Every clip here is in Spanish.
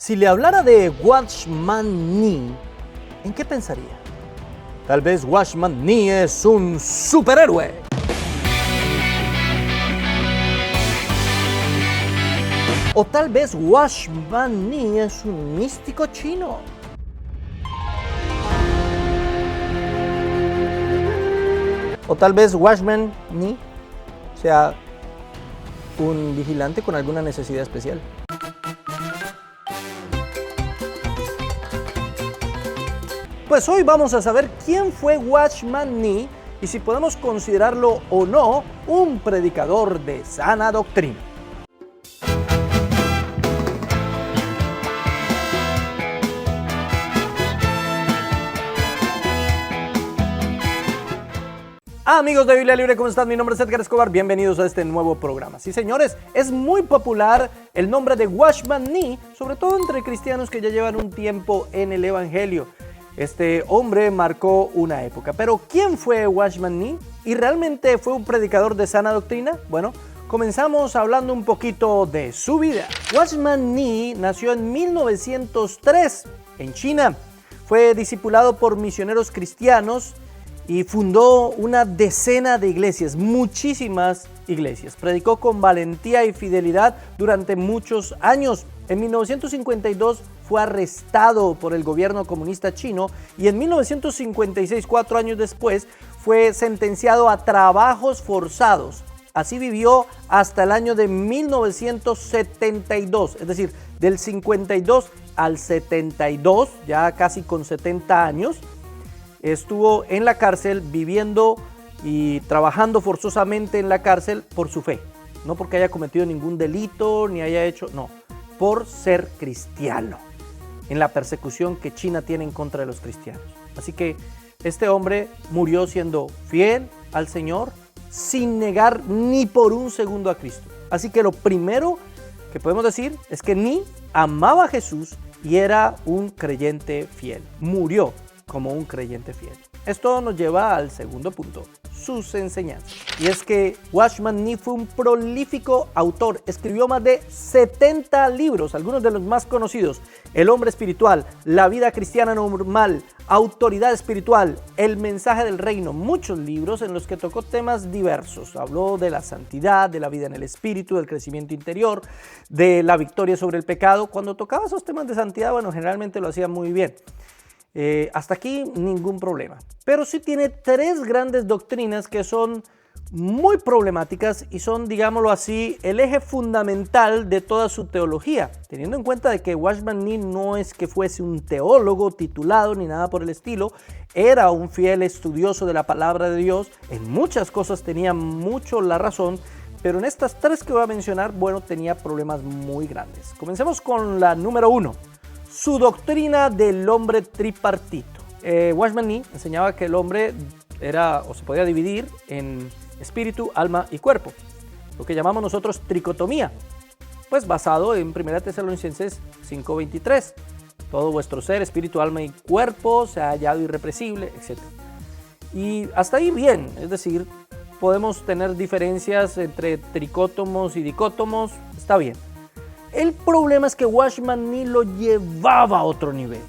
Si le hablara de Watchman Nee, ¿en qué pensaría? Tal vez Watchman Nee es un superhéroe. O tal vez Watchman Nee es un místico chino. O tal vez Watchman Nee sea un vigilante con alguna necesidad especial. Pues hoy vamos a saber quién fue Watchman Nee y si podemos considerarlo o no un predicador de sana doctrina. Amigos de Biblia Libre, ¿cómo están? Mi nombre es Edgar Escobar, bienvenidos a este nuevo programa. Sí, señores, es muy popular el nombre de Watchman Nee, sobre todo entre cristianos que ya llevan un tiempo en el Evangelio. Este hombre marcó una época, pero ¿quién fue Watchman Nee? ¿Y realmente fue un predicador de sana doctrina? Bueno, comenzamos hablando un poquito de su vida. Watchman Nee nació en 1903 en China. Fue discipulado por misioneros cristianos y fundó una decena de iglesias, muchísimas iglesias. Predicó con valentía y fidelidad durante muchos años. En 1952 fue arrestado por el gobierno comunista chino y en 1956, 4 años después, fue sentenciado a trabajos forzados. Así vivió hasta el año de 1972, es decir, del 52 al 72, ya casi con 70 años. Estuvo en la cárcel viviendo y trabajando forzosamente en la cárcel por su fe. No porque haya cometido ningún delito ni haya hecho, no, por ser cristiano. En la persecución que China tiene en contra de los cristianos. Así que este hombre murió siendo fiel al Señor sin negar ni por un segundo a Cristo. Así que lo primero que podemos decir es que Nee amaba a Jesús y era un creyente fiel. Murió como un creyente fiel. Esto nos lleva al segundo punto, sus enseñanzas. Y es que Watchman Nee fue un prolífico autor, escribió más de 70 libros, algunos de los más conocidos: El hombre espiritual, La vida cristiana normal, Autoridad espiritual, El mensaje del reino, muchos libros en los que tocó temas diversos. Habló de la santidad, de la vida en el espíritu, del crecimiento interior, de la victoria sobre el pecado. Cuando tocaba esos temas de santidad, bueno, generalmente lo hacía muy bien. Hasta aquí ningún problema, pero sí tiene 3 grandes doctrinas que son muy problemáticas y son, digámoslo así, el eje fundamental de toda su teología, teniendo en cuenta de que Watchman Nee no es que fuese un teólogo titulado ni nada por el estilo. Era un fiel estudioso de la palabra de Dios, en muchas cosas tenía mucho la razón, pero en estas 3 que voy a mencionar, bueno, tenía problemas muy grandes. Comencemos con la número 1. Su doctrina del hombre tripartito. Watchman Nee enseñaba que el hombre era o se podía dividir en espíritu, alma y cuerpo, lo que llamamos nosotros tricotomía, pues basado en 1 Tesalonicenses 5:23. Todo vuestro ser, espíritu, alma y cuerpo se ha hallado irrepresible, etc. Y hasta ahí bien, es decir, podemos tener diferencias entre tricótomos y dicótomos, está bien. El problema es que Watchman Nee lo llevaba a otro nivel.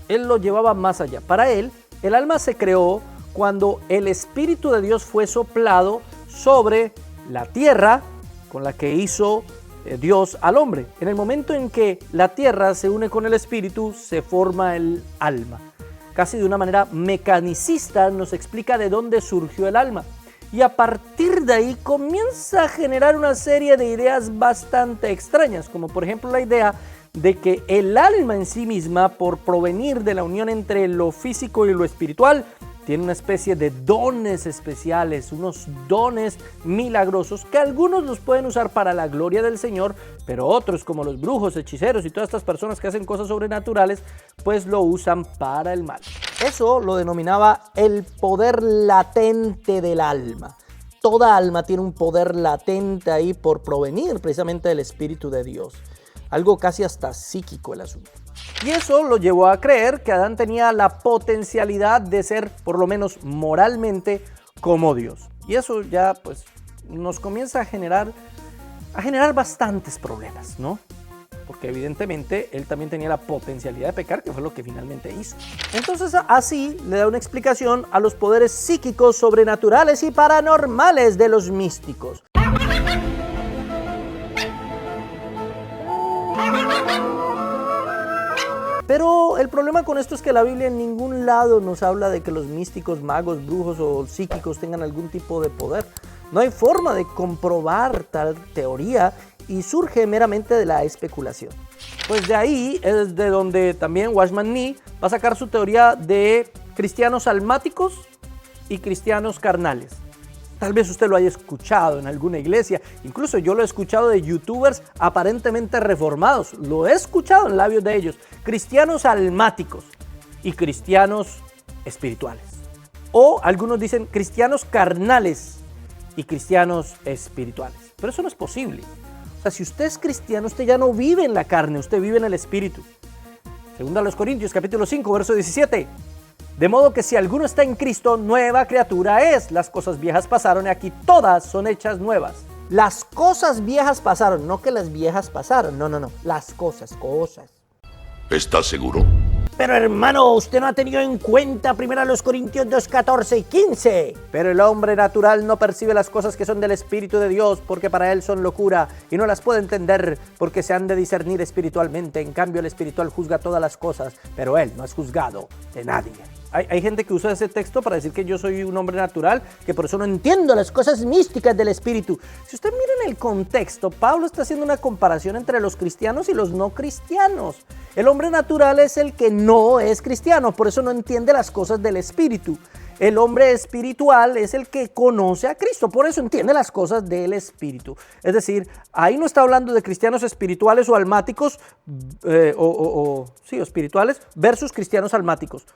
Él lo llevaba más allá. Para él, el alma se creó cuando el Espíritu de Dios fue soplado sobre la tierra con la que hizo Dios al hombre. En el momento en que la tierra se une con el Espíritu, se forma el alma. Casi de una manera mecanicista nos explica de dónde surgió el alma. Y a partir de ahí comienza a generar una serie de ideas bastante extrañas, como por ejemplo la idea de que el alma en sí misma, por provenir de la unión entre lo físico y lo espiritual, tiene una especie de dones especiales, unos dones milagrosos que algunos los pueden usar para la gloria del Señor, pero otros, como los brujos, hechiceros y todas estas personas que hacen cosas sobrenaturales, pues lo usan para el mal. Eso lo denominaba el poder latente del alma. Toda alma tiene un poder latente ahí por provenir precisamente del Espíritu de Dios. Algo casi hasta psíquico el asunto. Y eso lo llevó a creer que Adán tenía la potencialidad de ser, por lo menos moralmente, como Dios. Y eso ya pues nos comienza a generar bastantes problemas, ¿no? porque evidentemente él también tenía la potencialidad de pecar, que fue lo que finalmente hizo. Entonces así le da una explicación a los poderes psíquicos, sobrenaturales y paranormales de los místicos. Pero el problema con esto es que la Biblia en ningún lado nos habla de que los místicos, magos, brujos o psíquicos tengan algún tipo de poder. No hay forma de comprobar tal teoría y surge meramente de la especulación. Pues de ahí es de donde también Watchman Nee va a sacar su teoría de cristianos almáticos y cristianos carnales. Tal vez usted lo haya escuchado en alguna iglesia, incluso yo lo he escuchado de youtubers aparentemente reformados, lo he escuchado en labios de ellos, cristianos almáticos y cristianos espirituales. O algunos dicen cristianos carnales y cristianos espirituales, pero eso no es posible. O sea, si usted es cristiano, usted ya no vive en la carne, usted vive en el espíritu. Segunda a los Corintios, capítulo 5, verso 17. De modo que si alguno está en Cristo, nueva criatura es. Las cosas viejas pasaron y aquí todas son hechas nuevas. Las cosas viejas pasaron, no que las viejas pasaron. No. Las cosas. ¿Estás seguro? Pero hermano, usted no ha tenido en cuenta 1 Corintios 2, 14 y 15. Pero el hombre natural no percibe las cosas que son del Espíritu de Dios, porque para él son locura, y no las puede entender, porque se han de discernir espiritualmente. En cambio, el espiritual juzga todas las cosas, pero él no es juzgado de nadie. Hay gente que usa ese texto para decir que yo soy un hombre natural, que por eso no entiendo las cosas místicas del espíritu. Si usted mira en el contexto, Pablo está haciendo una comparación entre los cristianos y los no cristianos. El hombre natural es el que no es cristiano, por eso no entiende las cosas del espíritu. El hombre espiritual es el que conoce a Cristo, por eso entiende las cosas del espíritu. Es decir, ahí no está hablando de cristianos espirituales o almáticos, espirituales versus cristianos almáticos.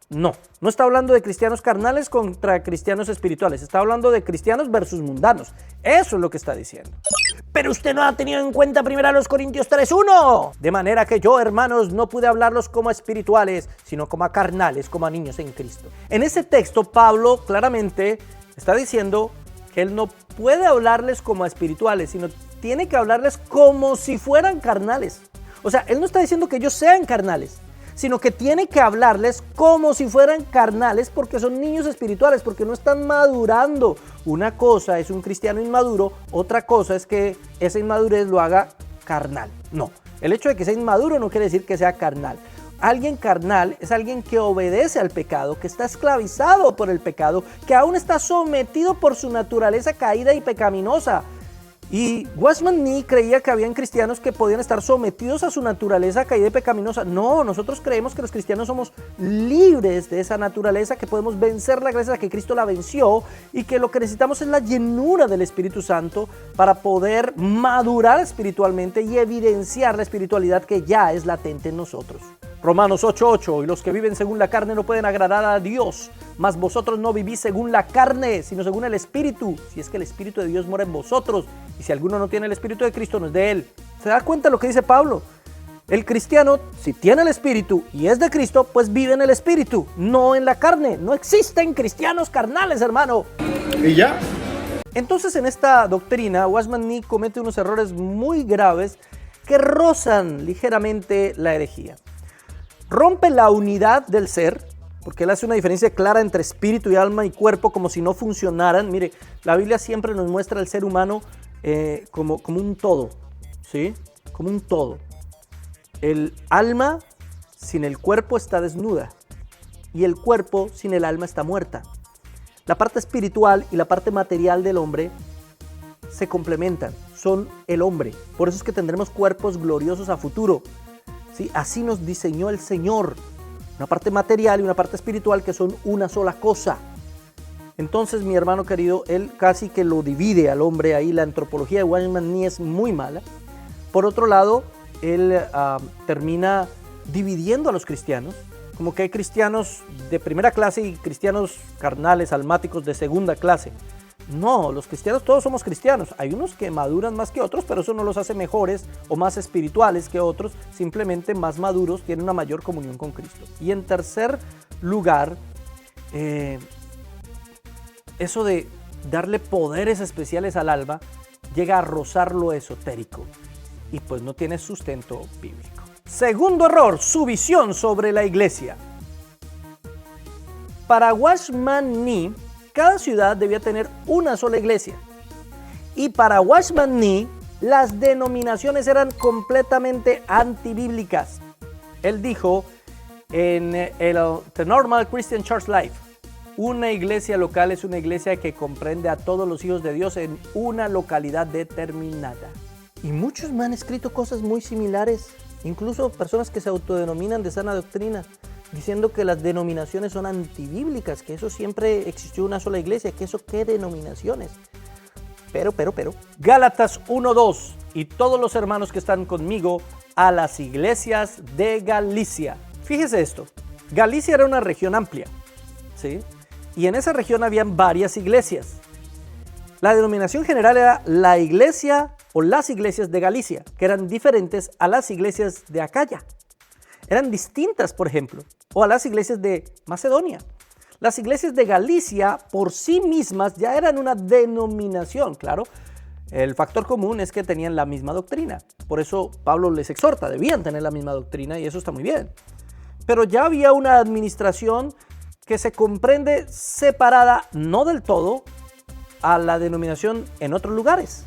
No está hablando de cristianos carnales contra cristianos espirituales, está hablando de cristianos versus mundanos. Eso es lo que está diciendo. Pero usted no ha tenido en cuenta 1 Corintios 3:1. De manera que yo, hermanos, no pude hablarlos como a espirituales, sino como a carnales, como a niños en Cristo. En ese texto, Pablo claramente está diciendo que él no puede hablarles como a espirituales, sino tiene que hablarles como si fueran carnales. O sea, él no está diciendo que ellos sean carnales, sino que tiene que hablarles como si fueran carnales, porque son niños espirituales, porque no están madurando. Una cosa es un cristiano inmaduro, otra cosa es que esa inmadurez lo haga carnal. No, el hecho de que sea inmaduro no quiere decir que sea carnal. Alguien carnal es alguien que obedece al pecado, que está esclavizado por el pecado, que aún está sometido por su naturaleza caída y pecaminosa. Y Watchman Nee creía que habían cristianos que podían estar sometidos a su naturaleza caída y pecaminosa. No, nosotros creemos que los cristianos somos libres de esa naturaleza, que podemos vencerla gracias a que Cristo la venció y que lo que necesitamos es la llenura del Espíritu Santo para poder madurar espiritualmente y evidenciar la espiritualidad que ya es latente en nosotros. Romanos 8:8, y los que viven según la carne no pueden agradar a Dios, mas vosotros no vivís según la carne, sino según el Espíritu, si es que el Espíritu de Dios mora en vosotros, y si alguno no tiene el Espíritu de Cristo, no es de él. ¿Se da cuenta lo que dice Pablo? El cristiano, si tiene el Espíritu y es de Cristo, pues vive en el Espíritu, no en la carne. No existen cristianos carnales, hermano. ¿Y ya? Entonces, en esta doctrina, Watchman Nee comete unos errores muy graves que rozan ligeramente la herejía. Rompe la unidad del ser, porque él hace una diferencia clara entre espíritu y alma y cuerpo, como si no funcionaran. Mire, la Biblia siempre nos muestra al ser humano como un todo, ¿sí? Como un todo. El alma sin el cuerpo está desnuda y el cuerpo sin el alma está muerta. La parte espiritual y la parte material del hombre se complementan, son el hombre. Por eso es que tendremos cuerpos gloriosos a futuro. ¿Sí? Así nos diseñó el Señor, una parte material y una parte espiritual que son una sola cosa. Entonces, mi hermano querido, él casi que lo divide al hombre ahí. La antropología de Watchman Nee es muy mala. Por otro lado, él termina dividiendo a los cristianos, como que hay cristianos de primera clase y cristianos carnales, almáticos de segunda clase. No, los cristianos todos somos cristianos. Hay unos que maduran más que otros, pero eso no los hace mejores o más espirituales que otros, simplemente más maduros, tienen una mayor comunión con Cristo. Y en tercer lugar, eso de darle poderes especiales al alma llega a rozar lo esotérico. y pues no tiene sustento bíblico. Segundo error, su visión sobre la iglesia. Para Watchman Nee, cada ciudad debía tener una sola iglesia. Y para Watchman Nee, las denominaciones eran completamente antibíblicas. Él dijo en The Normal Christian Church Life, una iglesia local es una iglesia que comprende a todos los hijos de Dios en una localidad determinada. Y muchos me han escrito cosas muy similares, incluso personas que se autodenominan de sana doctrina, diciendo que las denominaciones son antibíblicas, que eso siempre existió una sola iglesia, que eso qué denominaciones. Pero. Gálatas 1:2 y todos los hermanos que están conmigo a las iglesias de Galicia. Fíjese esto, Galicia era una región amplia, ¿sí? Y en esa región habían varias iglesias. La denominación general era la iglesia o las iglesias de Galicia, que eran diferentes a las iglesias de Acaya. Eran distintas, por ejemplo, o a las iglesias de Macedonia. Las iglesias de Galicia por sí mismas ya eran una denominación, claro. El factor común es que tenían la misma doctrina. Por eso Pablo les exhorta, debían tener la misma doctrina y eso está muy bien. Pero ya había una administración que se comprende separada, no del todo, a la denominación en otros lugares.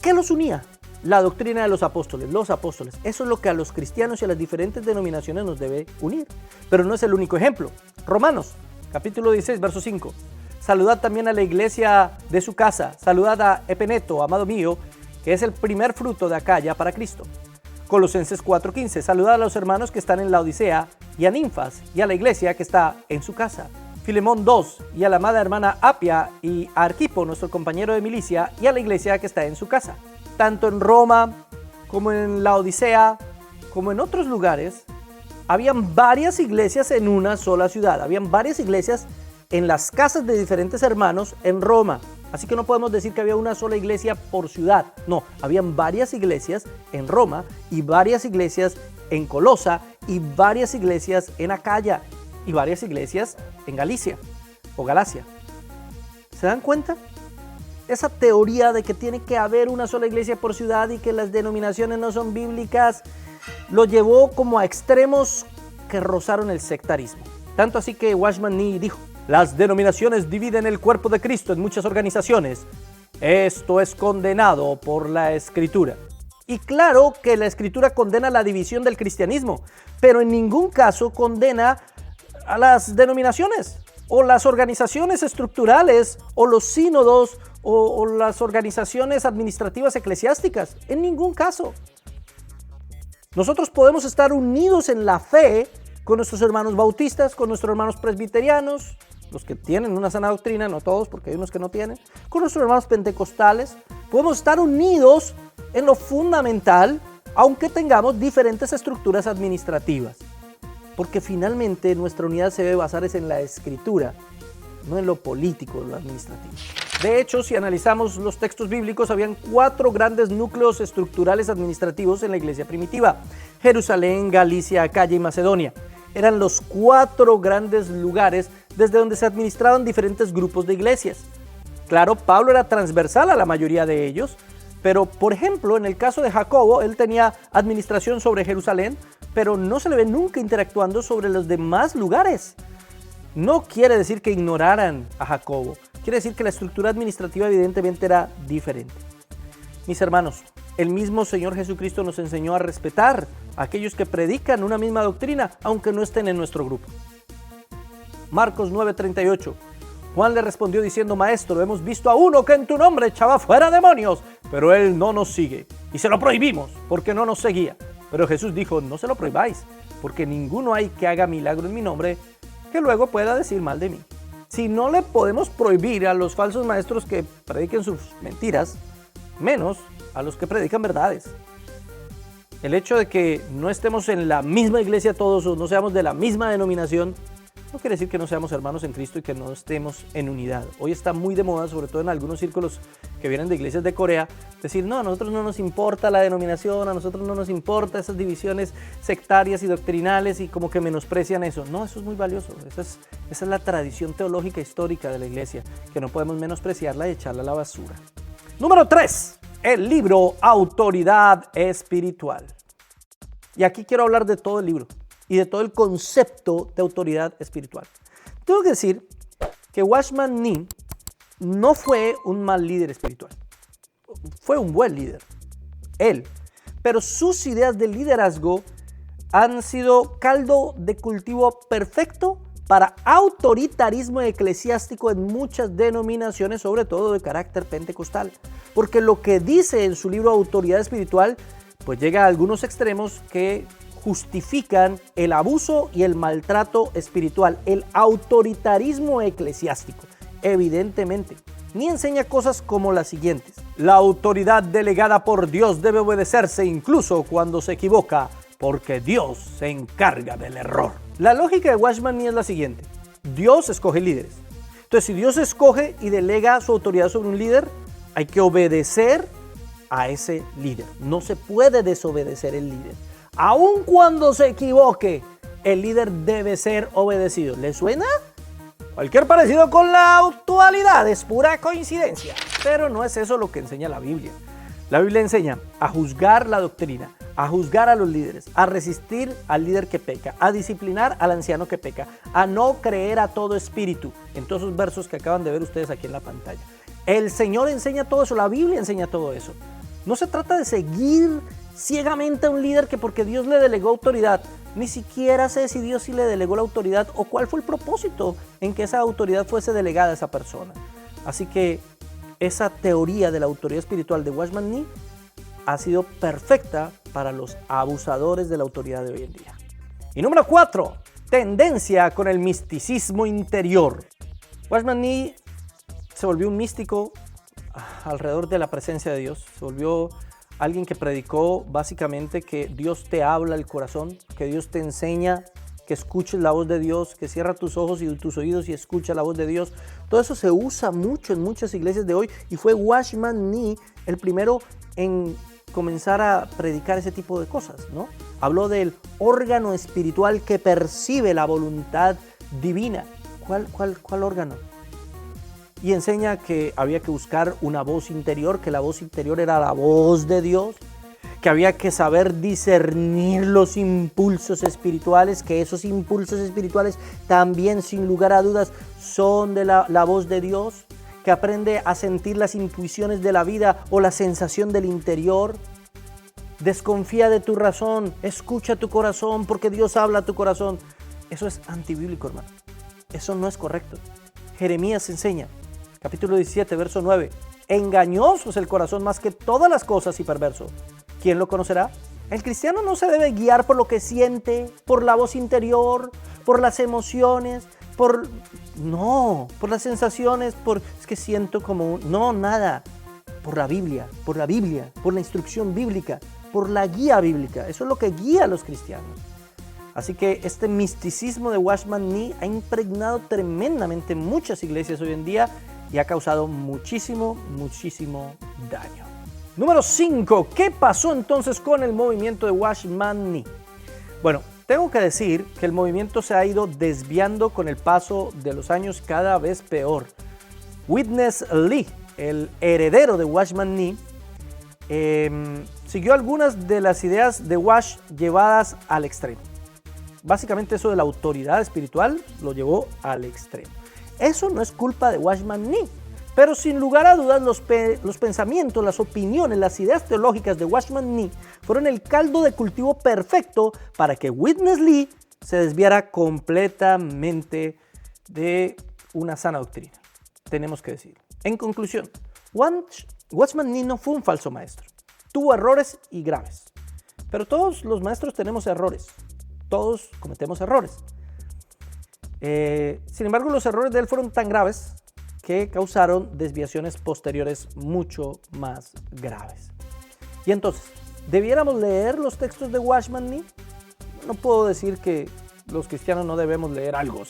¿Qué los unía? La doctrina de los apóstoles. Eso es lo que a los cristianos y a las diferentes denominaciones nos debe unir. Pero no es el único ejemplo. Romanos, capítulo 16, verso 5. Saludad también a la iglesia de su casa. Saludad a Epeneto, amado mío, que es el primer fruto de Acaya para Cristo. Colosenses 4:15. Saludad a los hermanos que están en la Odisea y a Ninfas y a la iglesia que está en su casa. Filemón 2 y a la amada hermana Apia y a Arquipo, nuestro compañero de milicia, y a la iglesia que está en su casa. Tanto en Roma como en la Odisea, como en otros lugares, habían varias iglesias en una sola ciudad. Habían varias iglesias en las casas de diferentes hermanos en Roma. Así que no podemos decir que había una sola iglesia por ciudad. No, habían varias iglesias en Roma y varias iglesias en Colosa y varias iglesias en Acaya y varias iglesias en Galicia o Galacia. ¿Se dan cuenta? Esa teoría de que tiene que haber una sola iglesia por ciudad y que las denominaciones no son bíblicas lo llevó como a extremos que rozaron el sectarismo. Tanto así que Watchman Nee dijo: las denominaciones dividen el cuerpo de Cristo en muchas organizaciones. Esto es condenado por la Escritura. Y claro que la Escritura condena la división del cristianismo, pero en ningún caso condena a las denominaciones o las organizaciones estructurales o los sínodos o las organizaciones administrativas eclesiásticas. En ningún caso. Nosotros podemos estar unidos en la fe con nuestros hermanos bautistas, con nuestros hermanos presbiterianos, los que tienen una sana doctrina, no todos, porque hay unos que no tienen, con nuestros hermanos pentecostales. Podemos estar unidos en lo fundamental, aunque tengamos diferentes estructuras administrativas. Porque finalmente nuestra unidad se debe basar en la Escritura, no en lo político o lo administrativo. De hecho, si analizamos los textos bíblicos, habían 4 grandes núcleos estructurales administrativos en la iglesia primitiva: Jerusalén, Galicia, Acaya y Macedonia. Eran los 4 grandes lugares desde donde se administraban diferentes grupos de iglesias. Claro, Pablo era transversal a la mayoría de ellos, pero por ejemplo, en el caso de Jacobo, él tenía administración sobre Jerusalén, pero no se le ve nunca interactuando sobre los demás lugares. No quiere decir que ignoraran a Jacobo, quiere decir que la estructura administrativa evidentemente era diferente. Mis hermanos, el mismo Señor Jesucristo nos enseñó a respetar a aquellos que predican una misma doctrina, aunque no estén en nuestro grupo. Marcos 9:38. Juan le respondió diciendo: Maestro, hemos visto a uno que en tu nombre echaba fuera demonios, pero él no nos sigue. Y se lo prohibimos porque no nos seguía. Pero Jesús dijo: no se lo prohibáis, porque ninguno hay que haga milagro en mi nombre que luego pueda decir mal de mí. Si no le podemos prohibir a los falsos maestros que prediquen sus mentiras, menos a los que predican verdades. El hecho de que no estemos en la misma iglesia todos o no seamos de la misma denominación no quiere decir que no seamos hermanos en Cristo y que no estemos en unidad. Hoy está muy de moda, sobre todo en algunos círculos que vienen de iglesias de Corea, decir: no, a nosotros no nos importa la denominación, a nosotros no nos importa esas divisiones sectarias y doctrinales, y como que menosprecian eso. No, eso es muy valioso. Esa es la tradición teológica histórica de la iglesia, que no podemos menospreciarla y echarla a la basura. Número 3. el libro Autoridad Espiritual. Y aquí quiero hablar de todo el libro y de todo el concepto de autoridad espiritual. Tengo que decir que Watchman Nee no fue un mal líder espiritual. Fue un buen líder, él. Pero sus ideas de liderazgo han sido caldo de cultivo perfecto para autoritarismo eclesiástico en muchas denominaciones, sobre todo de carácter pentecostal. Porque lo que dice en su libro Autoridad Espiritual, pues llega a algunos extremos que justifican el abuso y el maltrato espiritual, el autoritarismo eclesiástico, evidentemente. Ni enseña cosas como las siguientes: la autoridad delegada por Dios debe obedecerse incluso cuando se equivoca, porque Dios se encarga del error. La lógica de Watchman Nee es la siguiente: Dios escoge líderes. Entonces, si Dios escoge y delega su autoridad sobre un líder, hay que obedecer a ese líder. No se puede desobedecer el líder. Aun cuando se equivoque, el líder debe ser obedecido. ¿Le suena? Cualquier parecido con la actualidad es pura coincidencia, pero no es eso lo que enseña la Biblia. La Biblia enseña a juzgar la doctrina, a juzgar a los líderes, a resistir al líder que peca, a disciplinar al anciano que peca, a no creer a todo espíritu, en todos esos versos que acaban de ver ustedes aquí en la pantalla. El Señor enseña todo eso, la Biblia enseña todo eso. No se trata de seguir ciegamente a un líder que porque Dios le delegó autoridad. Ni siquiera sé si Dios sí le delegó la autoridad o cuál fue el propósito en que esa autoridad fuese delegada a esa persona. Así que esa teoría de la autoridad espiritual de Watchman Nee ha sido perfecta para los abusadores de la autoridad de hoy en día. Y número 4, tendencia con el misticismo interior. Watchman Nee se volvió un místico alrededor de la presencia de Dios. Se volvió alguien que predicó básicamente que Dios te habla al corazón, que Dios te enseña, que escuches la voz de Dios, que cierra tus ojos y tus oídos y escucha la voz de Dios. Todo eso se usa mucho en muchas iglesias de hoy y fue Watchman Nee el primero en comenzar a predicar ese tipo de cosas, ¿no? Habló del órgano espiritual que percibe la voluntad divina. ¿Cuál órgano? Y enseña que había que buscar una voz interior, que la voz interior era la voz de Dios, que había que saber discernir los impulsos espirituales, que esos impulsos espirituales también sin lugar a dudas son de la voz de Dios, que aprende a sentir las intuiciones de la vida o la sensación del interior. Desconfía de tu razón, escucha tu corazón porque Dios habla a tu corazón. Eso es antibíblico, hermano. Eso no es correcto. Jeremías enseña, capítulo 17, verso 9. Engañoso es el corazón más que todas las cosas y perverso. ¿Quién lo conocerá? El cristiano no se debe guiar por lo que siente, por la voz interior, por las emociones, por las sensaciones, es que siento como... No, nada. Por la Biblia, por la instrucción bíblica, por la guía bíblica. Eso es lo que guía a los cristianos. Así que este misticismo de Watchman Nee ha impregnado tremendamente muchas iglesias hoy en día y ha causado muchísimo daño. Número 5. ¿Qué pasó entonces con el movimiento de Watchman Nee? Bueno, tengo que decir que el movimiento se ha ido desviando con el paso de los años cada vez peor. Witness Lee, el heredero de Watchman Nee, siguió algunas de las ideas de Watch llevadas al extremo. Básicamente eso de la autoridad espiritual lo llevó al extremo. Eso no es culpa de Watchman Nee, pero sin lugar a dudas los pensamientos, las opiniones, las ideas teológicas de Watchman Nee fueron el caldo de cultivo perfecto para que Witness Lee se desviara completamente de una sana doctrina. Tenemos que decir. En conclusión, Watchman Nee no fue un falso maestro. Tuvo errores y graves. Pero todos los maestros tenemos errores. Todos cometemos errores. Sin embargo, los errores de él fueron tan graves que causaron desviaciones posteriores mucho más graves. Y entonces, ¿debiéramos leer los textos de Watchman Nee? No puedo decir que los cristianos no debemos leer algo,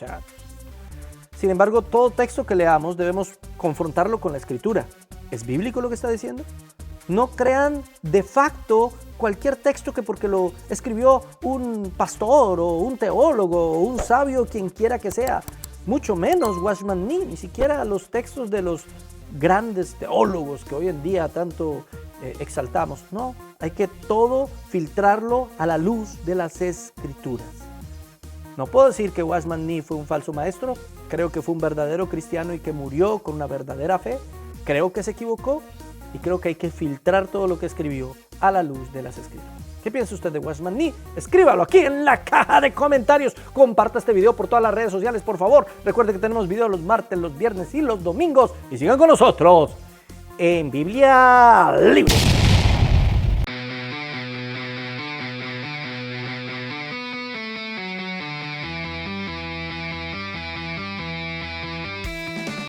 Sin embargo, todo texto que leamos debemos confrontarlo con la Escritura. ¿Es bíblico lo que está diciendo? No crean de facto cualquier texto que porque lo escribió un pastor o un teólogo o un sabio, quien quiera que sea. Mucho menos Watchman Nee, ni siquiera los textos de los grandes teólogos que hoy en día tanto exaltamos. No, hay que todo filtrarlo a la luz de las Escrituras. No puedo decir que Watchman Nee fue un falso maestro. Creo que fue un verdadero cristiano y que murió con una verdadera fe. Creo que se equivocó y creo que hay que filtrar todo lo que escribió a la luz de las Escrituras. ¿Qué piensa usted de Watchman Nee? Escríbalo aquí en la caja de comentarios. Comparta este video por todas las redes sociales, por favor. Recuerde que tenemos videos los martes, los viernes y los domingos. Y sigan con nosotros en Biblia Libre.